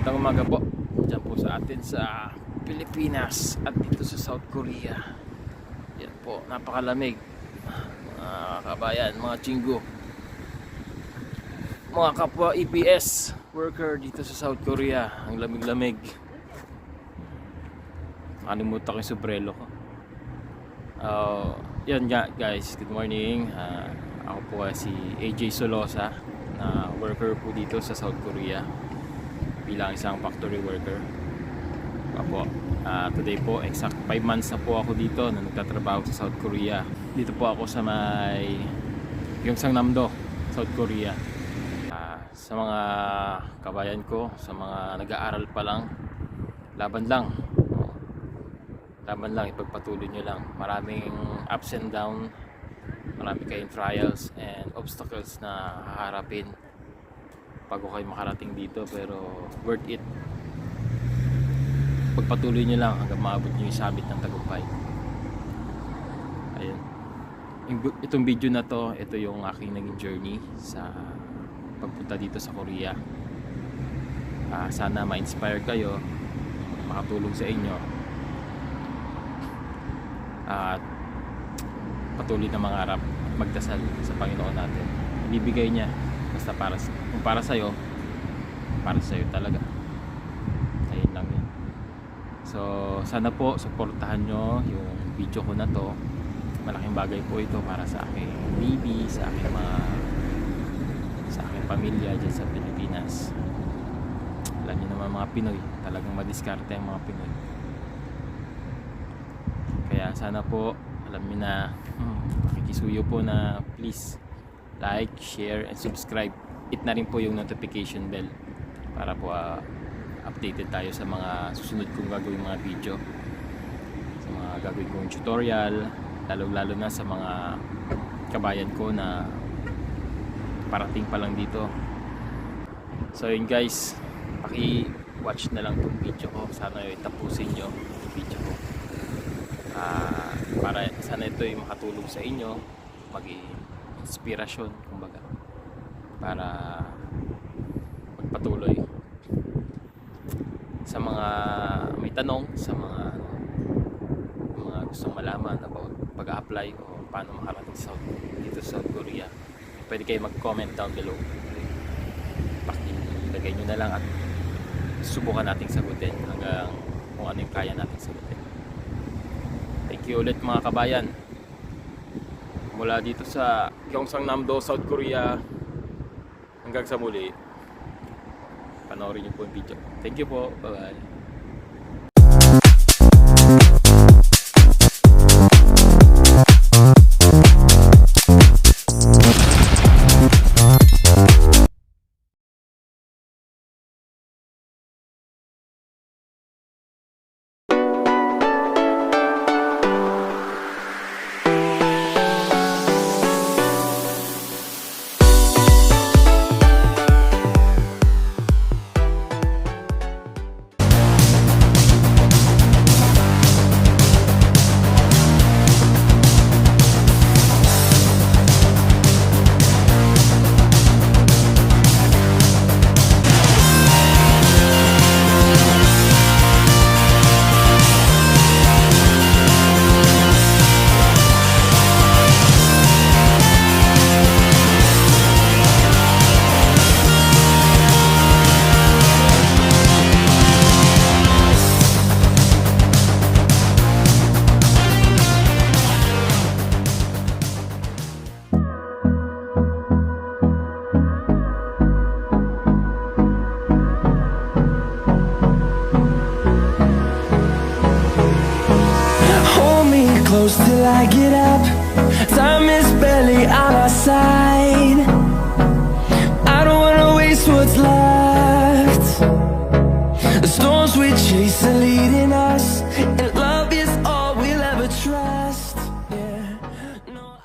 Magandang umaga po. Diyan po sa atin sa Pilipinas at dito sa South Korea. Yan po, napakalamig. Mga kabayan, mga chinggo, mga kapwa EPS worker dito sa South Korea. Ang lamig-lamig. Nakalimutan ko yung sombrero ko. Yan nga guys, good morning. Ako po si AJ Solosa, na worker po dito sa South Korea bilang isang factory worker. Apo, today po exact 5 months na po ako dito na nagtatrabaho sa South Korea. Dito po ako sa may Gyeongsangnam-do, South Korea. Sa mga kabayan ko, sa mga nag-aaral pa lang, laban lang, ipagpatuloy nyo lang. Maraming ups and down, marami kayong trials and obstacles na haharapin bago kayo makarating dito, pero worth it. Pagpatuloy nyo lang hanggang maabot nyo yung summit ng tagumpay. Ayun, itong video na to, ito yung aking naging journey sa pagpunta dito sa Korea. Sana ma-inspire kayo, makatulong sa inyo, at patuloy na mangarap, magdasal sa Panginoon natin. Ibibigay niya basta kung para sa'yo talaga. Ayun lang yun. So sana po suportahan nyo yung video ko na to. Malaking bagay po ito para sa aking baby, sa aking pamilya dyan sa Pilipinas. Alam nyo naman mga Pinoy, talagang madiskarte ang mga Pinoy. Kaya sana po, alam nyo na, pakikisuyo po na please like, share, and subscribe. Hit na rin po yung notification bell para po updated tayo sa mga susunod kong gagawin mga video, sa mga gagawin kong tutorial, lalo na sa mga kabayan ko na parating pa lang dito. So yun guys, paki-watch na lang itong video ko. Sana tapusin nyo yung video ko, para sana ito ay makatulong sa inyo, mag-inspirasyon kumbaga, para magpatuloy. Sa mga may tanong, sa mga gustong malaman about pag-apply o paano makarating dito sa South Korea, pwede kayo mag-comment down below. Pakilagay nyo na lang at subukan nating sagutin hanggang kung ano yung kaya nating sagutin. Thank you ulit mga kabayan. Mula dito sa Gyeongsangnam-do, South Korea, hanggang sa muli, panoorin niyo po yung video. Thank you po. Bye-bye. Close till I get up. Time is barely on our side. I don't wanna waste what's left. The storms we chase are leading us, and love is all we'll ever trust. Yeah. No.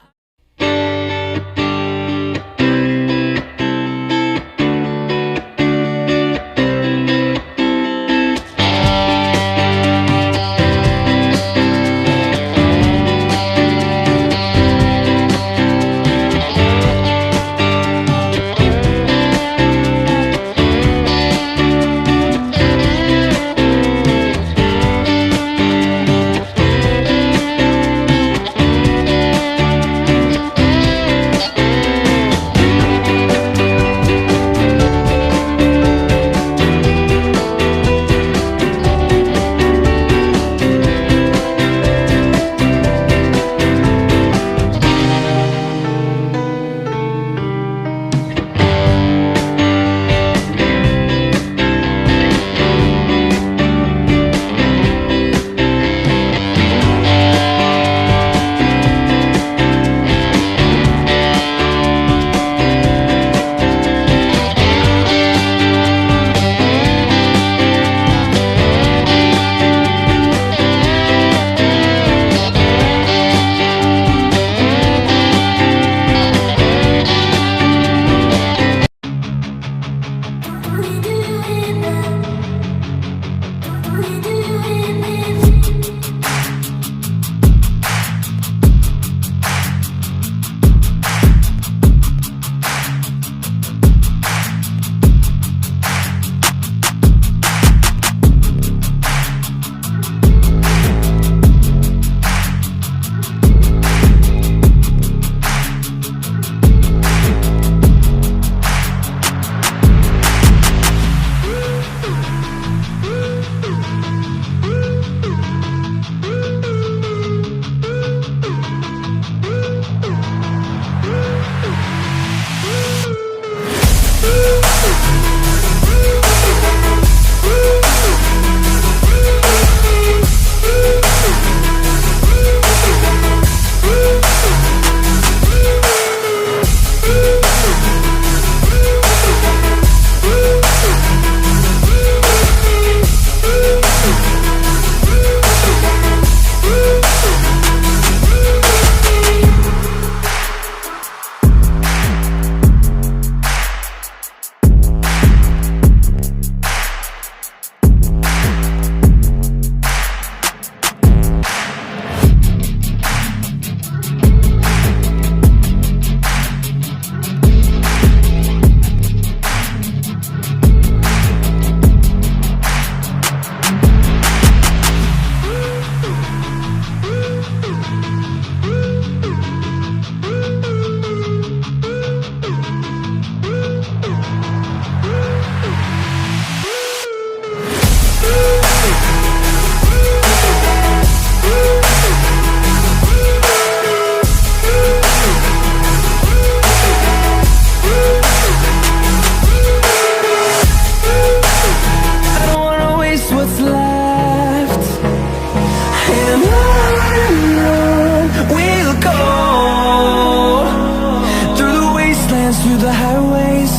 highways,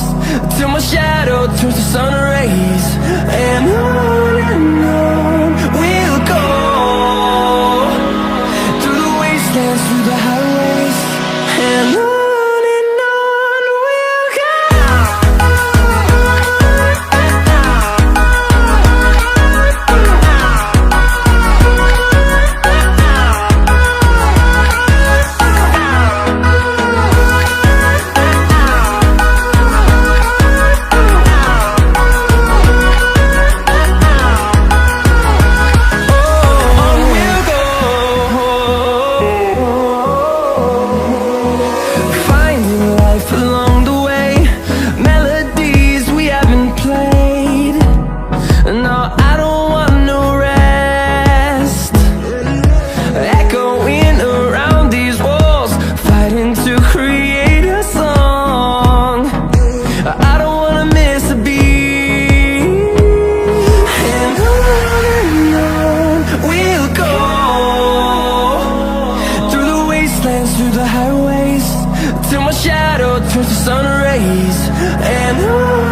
till my shadow turns to sun rays. And on we'll go, through the wastelands, through the highways. And on we'll go. Through the highways, till my shadow turns to sun rays. And on